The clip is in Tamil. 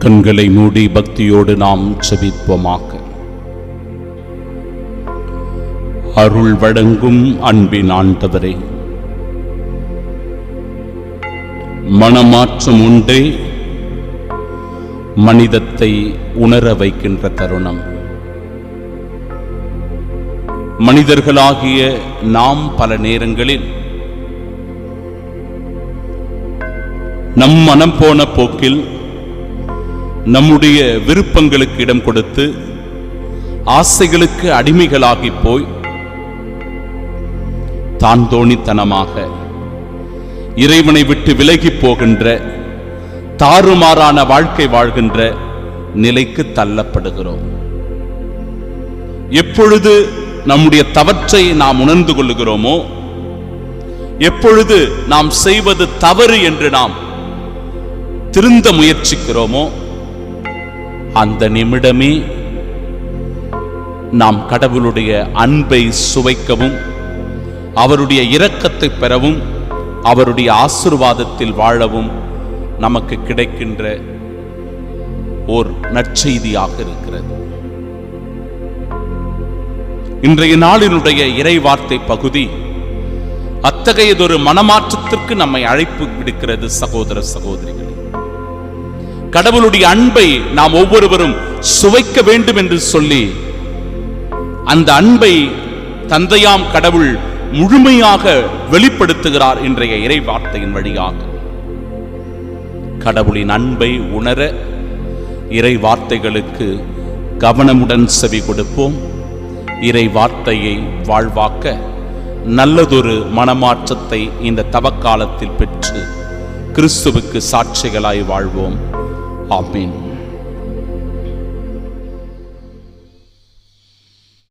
கண்களை மூடி பக்தியோடு நாம் செபிப்போமாக. அருள் வழங்கும் அன்பின் ஆண்டவரே, மனமாற்றம் உண்டே மனிதத்தை உணர வைக்கின்ற தருணம். மனிதர்களாகிய நாம் பல நேரங்களில் நம் மனம் போன போக்கில் நம்முடைய விருப்பங்களுக்கு இடம் கொடுத்து ஆசைகளுக்கு அடிமைகளாகி போய் தான் தோணித்தனமாக இறைவனை விட்டு விலகி போகின்ற தாறுமாறான வாழ்க்கை வாழ்கின்ற நிலைக்கு தள்ளப்படுகிறோம். எப்பொழுது நம்முடைய தவற்றை நாம் உணர்ந்து கொள்ளுகிறோமோ, எப்பொழுது நாம் செய்வது தவறு என்று நாம் திருந்த முயற்சிக்கிறோமோ, அந்த நிமிடமே நாம் கடவுளுடைய அன்பை சுவைக்கவும் அவருடைய இரக்கத்தை பெறவும் அவருடைய ஆசீர்வாதத்தில் வாழவும் நமக்கு கிடைக்கின்ற ஓர் நற்செய்தியாக இருக்கிறது. இன்றைய நாளினுடைய இறை வார்த்தை பகுதி அத்தகையதொரு மனமாற்றத்திற்கு நம்மை அழைப்பு விடுக்கிறது. சகோதர சகோதரிகளே, கடவுளுடைய அன்பை நாம் ஒவ்வொருவரும் சுவைக்க வேண்டும் என்று சொல்லி அந்த அன்பை தந்தையாம் கடவுள் முழுமையாக வெளிப்படுத்துகிறார் இன்றைய இறை வார்த்தையின் வழியாக. கடவுளின் அன்பை உணர இறை வார்த்தைகளுக்கு கவனமுடன் செவி கொடுப்போம். இறை வார்த்தையை வாழ்வாக்க நல்லதொரு மனமாற்றத்தை இந்த தவக்காலத்தில் பெற்று கிறிஸ்துவுக்கு சாட்சிகளாய் வாழ்வோம். ஆமென்.